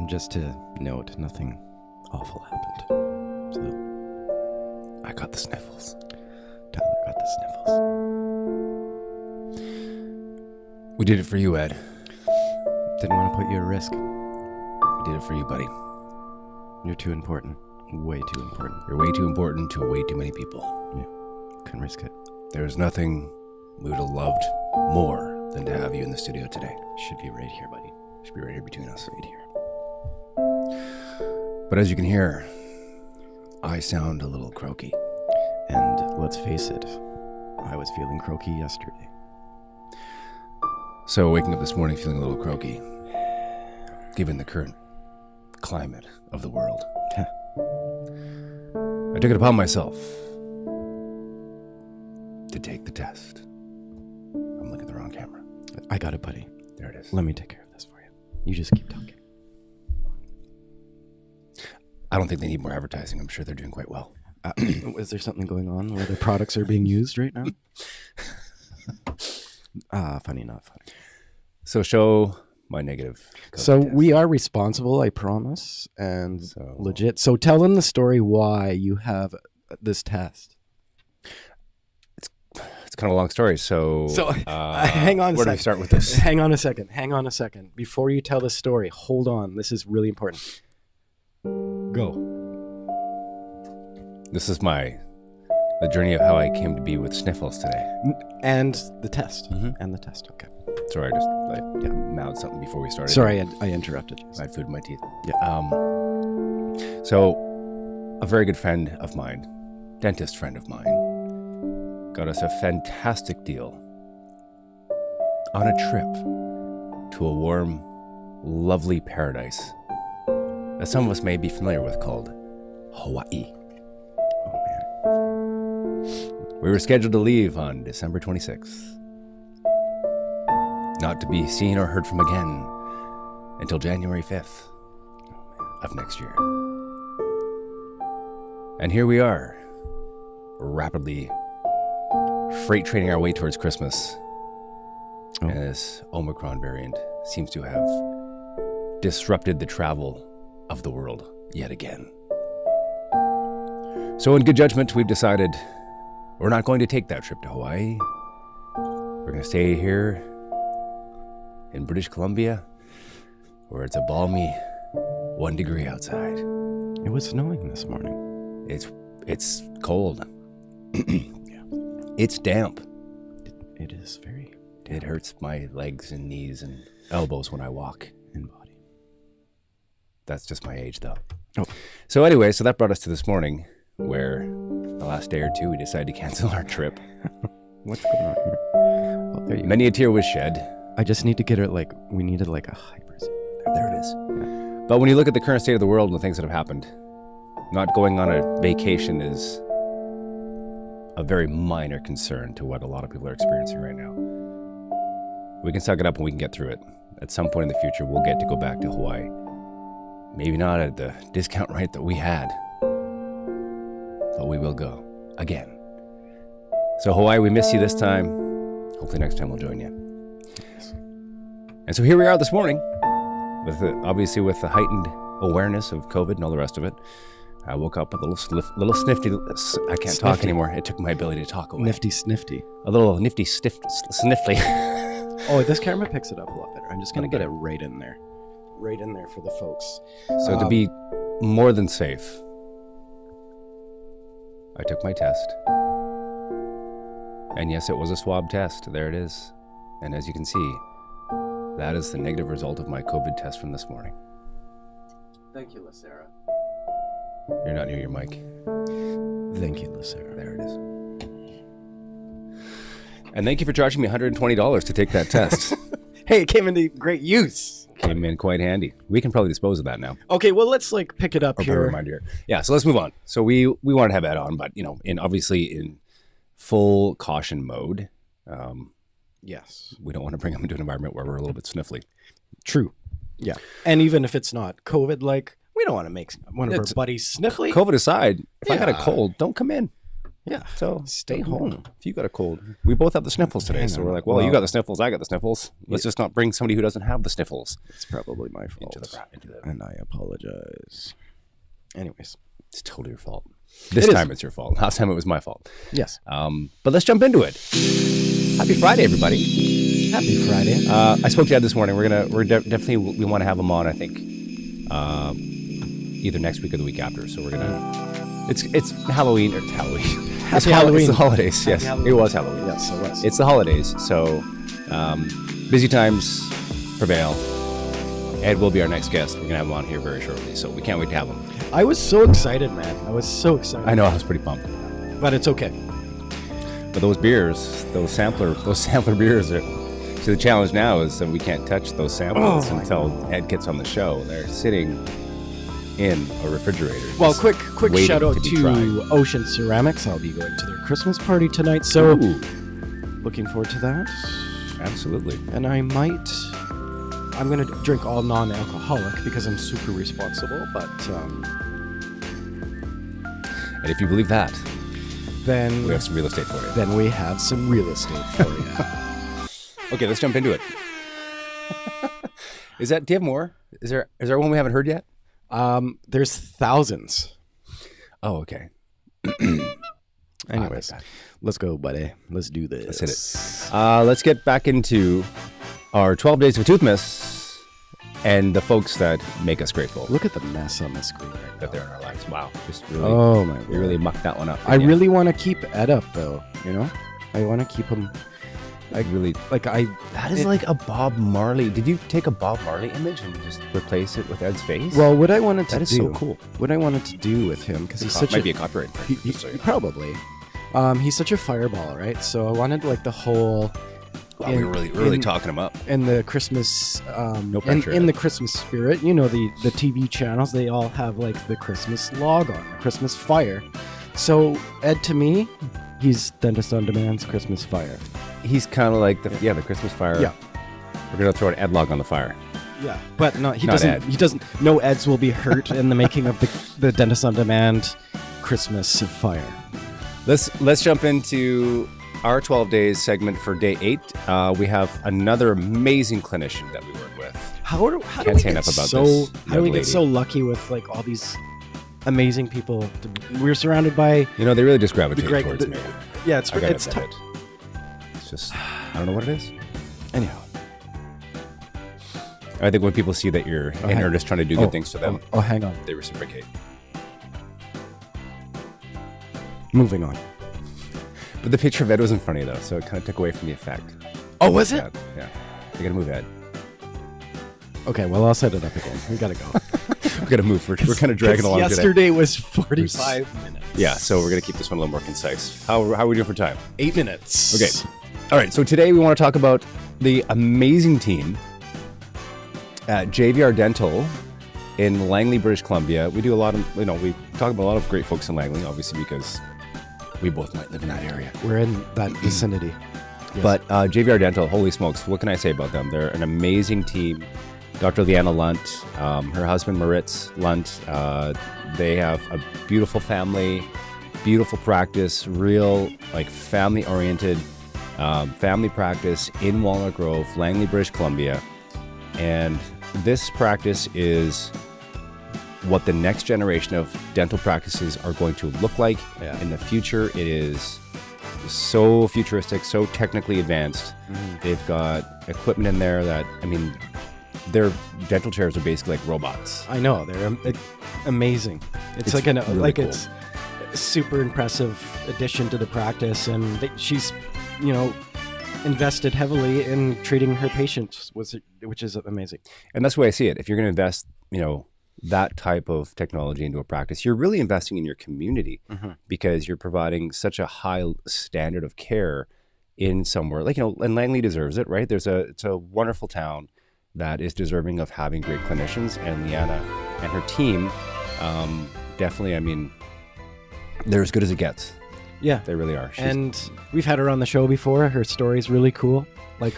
Just to note, nothing awful happened. So, I got the sniffles. Tyler got the sniffles. We did it for you, Ed. Didn't want to put you at risk. We did it for you, buddy. You're too important. Way too important. You're way too important to way too many people. Yeah, couldn't risk it. There's nothing we would have loved more than to have you in the studio today. Should be right here, buddy. Should be right here between us. Right here. But as you can hear, I sound a little croaky. And let's face it, I was feeling croaky yesterday. So waking up this morning feeling a little croaky, given the current climate of the world, I took it upon myself to take the test. I'm looking at the wrong camera. I got it, buddy. There it is. Let me take care of this for you. You just keep talking. I don't think they need more advertising. I'm sure they're doing quite well. Is there something going on where their products are being used right now? Funny, not funny. So show my negative COVID So test. we are responsible, I promise, and legit. So tell them the story why you have this test. It's kind of a long story. So hang on a second. Where do we start with this? Hang on a second. Before you tell the story, hold on. This is really important. Go. This is the journey of how I came to be with sniffles today. And the test. Mm-hmm. And the test. Okay. Sorry, I just mouthed something before we started. Sorry, I interrupted you. I had food in my teeth. Yeah. So a very good friend of mine, dentist friend of mine, got us a fantastic deal on a trip to a warm, lovely paradise that some of us may be familiar with called Hawaii. Oh man. We were scheduled to leave on December 26th. Not to be seen or heard from again until January 5th of next year. And here we are, rapidly freight training our way towards Christmas. And this Omicron variant seems to have disrupted the travel of the world yet again. So in good judgment, we've decided we're not going to take that trip to Hawaii. We're going to stay here in British Columbia, where it's a balmy 1 degree outside. It was snowing this morning. It's cold. Yeah. It's damp. It is very damp. It hurts my legs and knees and elbows when I walk. And body. That's just my age, though. Oh. So anyway, so that brought us to this morning, where the last day or two we decided to cancel our trip. What's going on here? Oh, there you Many a tear was shed. I just need to get it we needed a hyper zoom. There it is. Yeah. But when you look at the current state of the world and the things that have happened, not going on a vacation is a very minor concern to what a lot of people are experiencing right now. We can suck it up and we can get through it. At some point in the future, we'll get to go back to Hawaii. Maybe not at the discount rate that we had, but we will go again. So Hawaii, we miss you this time. Hopefully next time we'll join you. And so here we are this morning, obviously with the heightened awareness of COVID and all the rest of it. I woke up with a little snifty. I can't talk anymore. It took my ability to talk away. Nifty snifty. A little nifty sniffly. Oh, this camera picks it up a lot better. I'm just going to get it right in there. Right in there for the folks. So to be more than safe, I took my test. And yes, it was a swab test. There it is. And as you can see, that is the negative result of my COVID test from this morning. Thank you, Lacera. You're not near your mic. Thank you, Lacera. There it is. And thank you for charging me $120 to take that test. Hey, it came into great use. came in quite handy. We can probably dispose of that now. Okay, well, let's like pick it up Or put a here. reminder here. Yeah, so let's move on. So we wanted to have Ed on, but obviously in full caution mode. Yes. We don't want to bring him into an environment where we're a little bit sniffly. True. Yeah. And even if it's not COVID, like, we don't want to make one of our buddies sniffly. COVID aside, if I got a cold, don't come in. Yeah. So stay home. If you got a cold, we both have the sniffles today. So we're like, well, you got the sniffles, I got the sniffles. Let's just not bring somebody who doesn't have the sniffles. It's probably my fault. And I apologize. Anyways. It's totally your fault. This time it's your fault. Last time it was my fault. Yes. But let's jump into it. Happy Friday, everybody. Happy Friday. I spoke to Ed this morning. We want to have him on, I think, either next week or the week after. So we're gonna. It's Halloween or Halloween. Happy Halloween. It's the holidays. Yes, Halloween. It was Halloween. Yes, it was. It's the holidays. So busy times prevail. Ed will be our next guest. We're gonna have him on here very shortly. So we can't wait to have him. I was so excited, man. I was so excited. I know. I was pretty pumped. But it's okay. But those beers, those sampler beers are. So the challenge now is that we can't touch those samples until Ed gets on the show. They're sitting in a refrigerator. Well, quick shout out to tried. Ocean Ceramics. I'll be going to their Christmas party tonight, so looking forward to that. Absolutely. And I'm going to drink all non-alcoholic because I'm super responsible, but and if you believe that, then we have some real estate for you. Then we have some real estate for you. Okay, let's jump into it. Do you have more? Is there one we haven't heard yet? There's thousands. Oh, okay. Anyways, let's go, buddy. Let's do this. Let's hit it. Let's get back into our 12 Days of Toothmas and the folks that make us grateful. Look at the mess on the screen right now. That they're in our lives. Wow. Just really, oh my God. We really mucked that one up. I really want to keep Ed up, though. I want to keep him. That is like a Bob Marley. Did you take a Bob Marley image and just replace it with Ed's face? Well, what I wanted to do. That is so cool. What I wanted to do with him, because he's such might be a copyright. Probably. He's such a fireball, right? So I wanted like the whole. Wow, we were really talking him up. And the Christmas, no pressure. In the Christmas spirit, the TV channels, they all have like the Christmas log on, the Christmas fire. So Ed, to me, he's Dentist on Demand's Christmas fire. He's kind of like the Christmas fire. Yeah. We're gonna throw an Ed log on the fire. Yeah, but he doesn't. No Eds will be hurt in the making of the Dentist on Demand Christmas fire. Let's jump into our 12 days segment for day 8. We have another amazing clinician that we work with. How do we get so lucky with like all these amazing people? We're surrounded by. They really just gravitate towards me. Yeah, it's tough. It's just I don't know what it is. Anyhow, I think when people see that you're in earnest trying to do good things to them, hang on, they reciprocate. Moving on. But the picture of Ed wasn't funny though, so it kind of took away from the effect. Oh, was it? Yeah. You gotta move, Ed. Okay, well, I'll set it up again. We gotta go. We gotta move. We're kind of dragging along today. Yesterday was 45 minutes. Yeah, so we're gonna keep this one a little more concise. How are we doing for time? 8 minutes. Okay. All right, so today we want to talk about the amazing team at JVR Dental in Langley, British Columbia. We do a lot of, we talk about a lot of great folks in Langley, obviously, because we both might live in that area. We're in that vicinity. Yes. But JVR Dental, holy smokes, what can I say about them? They're an amazing team. Dr. Leanna Lunt, her husband Moritz Lunt, they have a beautiful family, beautiful practice, real family-oriented family practice in Walnut Grove, Langley, British Columbia. And this practice is what the next generation of dental practices are going to look like in the future. It is so futuristic, so technically advanced. Mm-hmm. They've got equipment in there that, their dental chairs are basically like robots. I know, they're amazing. It's like really cool. It's a super impressive addition to the practice, and she's, invested heavily in treating her patients, which is amazing. And that's the way I see it. If you're going to invest, that type of technology into a practice, you're really investing in your community, because you're providing such a high standard of care in somewhere and Langley deserves it, right? It's a wonderful town. that is deserving of having great clinicians. And Leanna and her team, definitely, I mean, they're as good as it gets. Yeah. They really are. And we've had her on the show before. Her story's really cool. Like,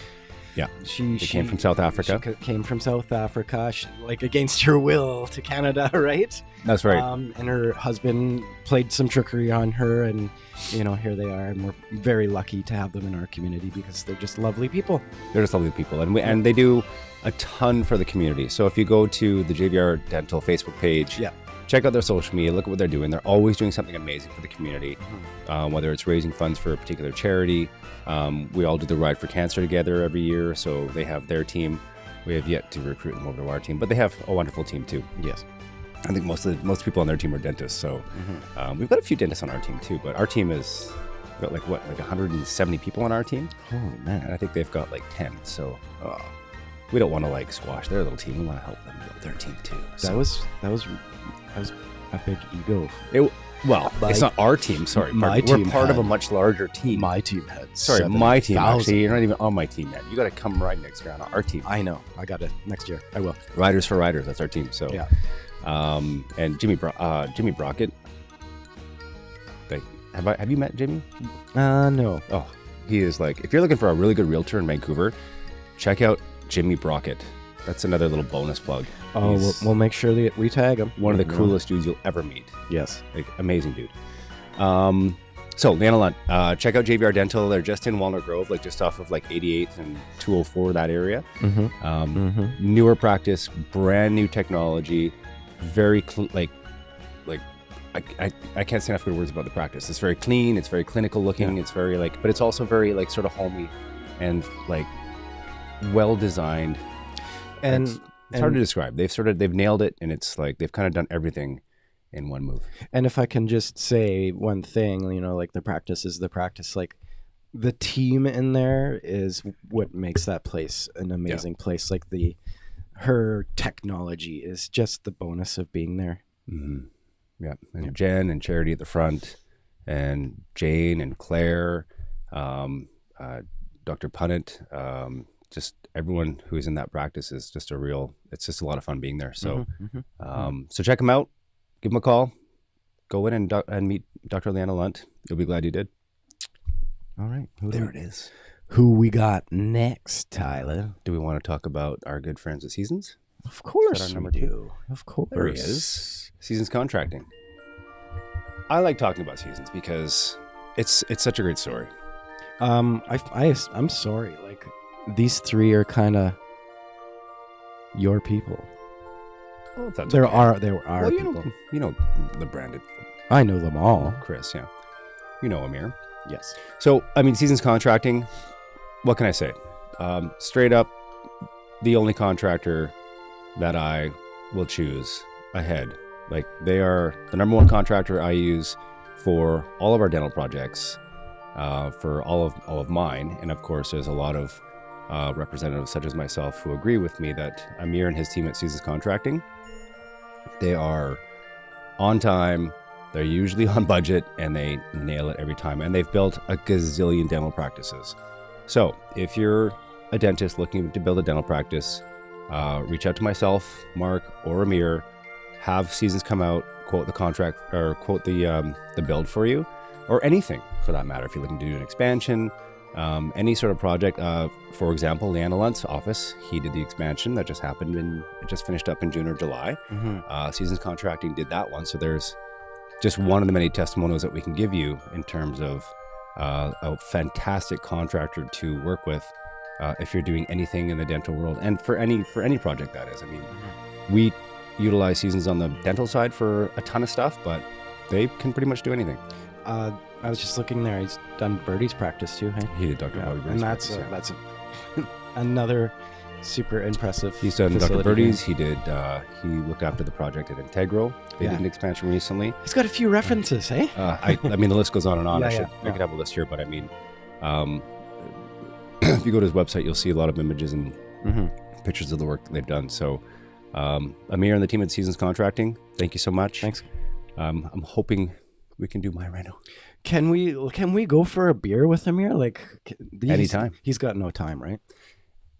yeah, she came from South Africa. She came from South Africa, like against her will, to Canada, right? That's right. And her husband played some trickery on her, and here they are, and we're very lucky to have them in our community because they're just lovely people. They're just lovely people, and they do a ton for the community. So if you go to the JVR Dental Facebook page, check out their social media, look at what they're doing. They're always doing something amazing for the community, whether it's raising funds for a particular charity. We all do the Ride for Cancer together every year, so they have their team. We have yet to recruit them over to our team, but they have a wonderful team too. Yes. I think most people on their team are dentists, so we've got a few dentists on our team too, but our team is got like 170 people on our team. Oh man. And I think they've got like 10, so we don't want to like squash their little team. We want to help them build their team too. So. That was a big ego. It's not our team. Sorry, we're part of a much larger team. My team had my team. 7,000. Actually, you're not even on my team yet. You got to come ride next year on our team. I know. I got it next year. I will. Riders for Riders. That's our team. So yeah. And Jimmy Brockett. Have you met Jimmy? No. Oh, he is like, if you're looking for a really good realtor in Vancouver, check out Jimmy Brockett. That's another little bonus plug. Oh, we'll make sure that we tag him. One of the coolest dudes you'll ever meet. Yes. Like, amazing dude. So, Leanna Lunt, check out JVR Dental. They're just in Walnut Grove, like just off of like 88th and 204, that area. Newer practice, brand new technology, very I can't say enough good words about the practice. It's very clean. It's very clinical looking. Yeah. It's very but it's also very like sort of homey and like well designed. And it's hard to describe. They've nailed it, and it's like they've kind of done everything in one move. And if I can just say one thing, like the practice is the practice. Like the team in there is what makes that place an amazing place. Like her technology is just the bonus of being there. Mm-hmm. Yeah, and Jen and Charity at the front, and Jane and Claire, Dr. Punnett, just everyone who's in that practice is just it's just a lot of fun being there. So, so check them out, give them a call, go in and meet Dr. Leanna Lunt. You'll be glad you did. All right, there it is. Who we got next, Tyler? Do we want to talk about our good friends at Seasons? Of course we do. Of course. There he is. Seasons Contracting. I like talking about Seasons because it's such a great story. I'm sorry. Like these three are kind of your people. Well, there are people. You know the branded. I know them all. Chris, yeah. You know Amir. Yes. So I mean, Seasons Contracting. What can I say? Straight up, the only contractor that I will choose ahead. Like they are the number one contractor I use for all of our dental projects, for all of mine, and of course there's a lot of representatives such as myself who agree with me that Amir and his team at Seasons Contracting, they are on time, they're usually on budget, and they nail it every time. And they've built a gazillion dental practices. So if you're a dentist looking to build a dental practice, reach out to myself, Mark, or Amir. Have Seasons come out, quote the contract or quote the build for you, or anything for that matter. If you're looking to do an expansion, any sort of project. For example, Leanna Lunt's office, he did the expansion that just happened and it just finished up in June or July. Seasons Contracting did that one. So there's just one of the many testimonials that we can give you in terms of a fantastic contractor to work with if you're doing anything in the dental world, and for any project that is. I mean, we utilize Seasons on the dental side for a ton of stuff, but they can pretty much do anything. I was just looking there. He's done Birdie's practice too, hey? He did Dr. Bobby Birdie's practice. And that's another super impressive. He's done Dr. Birdie's. He did. He looked after the project at Integral. They did an expansion recently. He's got a few references, hey? I mean, the list goes on and on. I could have a list here, but I mean, if you go to his website, you'll see a lot of images and pictures of the work that they've done. So, Amir and the team at Seasons Contracting, thank you so much. Thanks. I'm hoping we can do my reno. Can we go for a beer with Amir? Like anytime. He's got no time, right?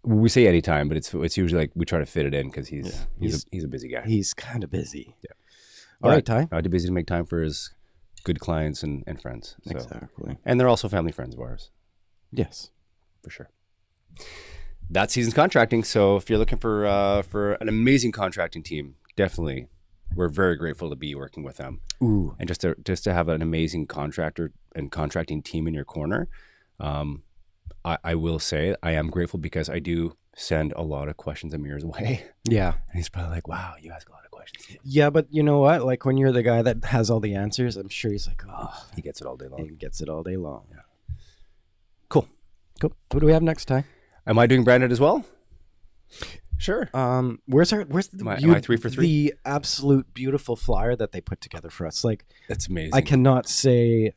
We say anytime, but it's usually like we try to fit it in because he's a busy guy. He's kind of busy. Yeah. All right, Ty. Too busy to make time for his good clients and friends. So. Exactly. And they're also family friends of ours. Yes. For sure. That's Seasons Contracting. So if you're looking for an amazing contracting team, definitely, we're very grateful to be working with them. Ooh. And just to have an amazing contractor and contracting team in your corner. I will say I am grateful because I do send a lot of questions Amir's way. Yeah. And he's probably like, wow, you ask a lot of questions. Yeah, but you know what? Like when you're the guy that has all the answers, I'm sure he's like, oh. He gets it all day long. He gets it all day long. Yeah. Cool. What do we have next, Ty? Am I doing branded as well? Sure. Where's the am I 3 for 3? The absolute beautiful flyer that they put together for us. Like, that's amazing. I cannot say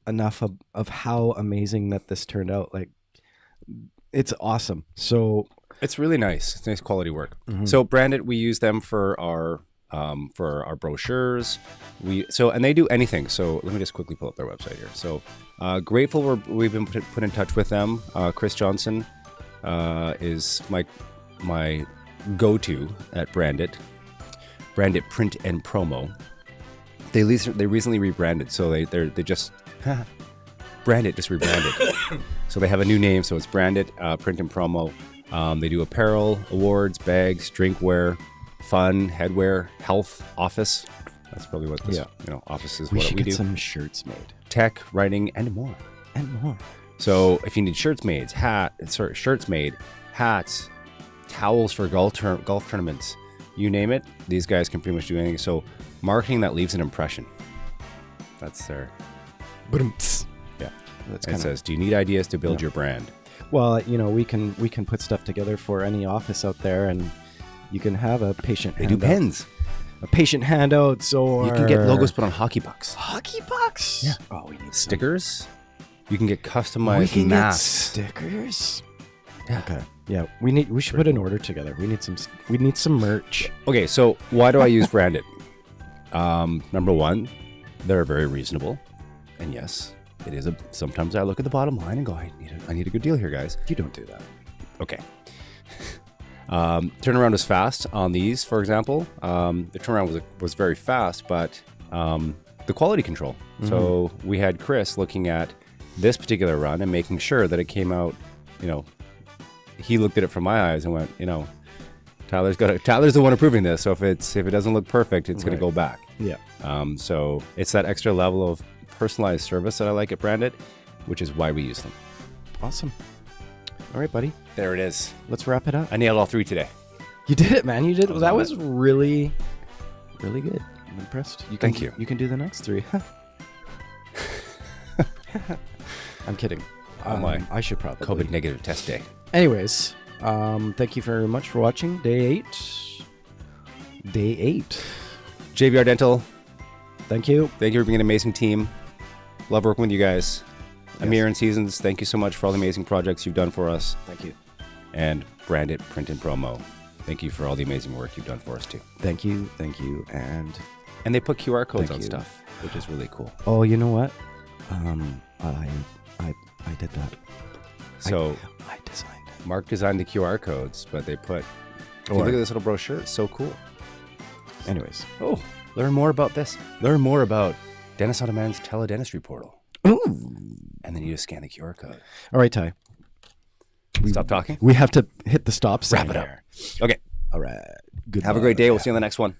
enough of how amazing that this turned out. Like, it's awesome. So it's really nice. It's nice quality work. Mm-hmm. So branded, we use them for our brochures. And they do anything. So let me just quickly pull up their website here. So grateful we've been put in touch with them. Chris Johnson is my go-to at Brandit Print and Promo. They recently rebranded, so they just Brandit just rebranded. So they have a new name, so it's Brandit Print and Promo. They do apparel, awards, bags, drinkware, fun, headwear, health, office. That's probably what this office is. We what should we get do. some shirts made. Tech, writing, and more. So if you need shirts made, hats, towels for golf tournaments, you name it, these guys can pretty much do anything. So marketing that leaves an impression. That's their... Yeah. It says, do you need ideas to build your brand? Well, we can put stuff together for any office out there, and you can have a patient They do pens. A patient handouts, or... You can get logos put on hockey pucks. Hockey pucks? Yeah. Oh, we need stickers. You can get customized masks. Get stickers? Yeah. Okay. Yeah, we should put an order together. We need some merch. Okay, so why do I use Brandit? Number one, they're very reasonable. And yes, it is sometimes I look at the bottom line and go, I need a good deal here, guys. You don't do that. Okay. Turnaround is fast on these, for example. The turnaround was very fast, but the quality control. Mm-hmm. So we had Chris looking at this particular run and making sure that it came out, he looked at it from my eyes and went, Tyler's the one approving this. So if it doesn't look perfect, it's going to go back. Yeah. So it's that extra level of personalized service that I like at Brandit, which is why we use them. Awesome. All right, buddy. There it is. Let's wrap it up. I nailed all 3 today. You did it, man. You did. That was really, really good. I'm impressed. Thank you. You can do the next 3. I'm kidding. I should probably. COVID negative test day. Anyways, thank you very much for watching Day 8. JBR Dental. Thank you. Thank you for being an amazing team. Love working with you guys. Yes. Amir and Seasons, thank you so much for all the amazing projects you've done for us. Thank you. And Brandit Print and Promo. Thank you for all the amazing work you've done for us too. Thank you. And they put QR codes on stuff, which is really cool. Oh, you know what? I did that. So I designed it. Mark designed the QR codes, but they put. If you look at this little brochure, it's so cool. Anyways, learn more about this. Learn more about Dentist on Demand's teledentistry portal. Ooh. And then you just scan the QR code. All right, Ty. Stop talking. We have to hit the stop sign. Wrap it up. Okay. All right. Goodbye. Have a great day. We'll see you on the next one.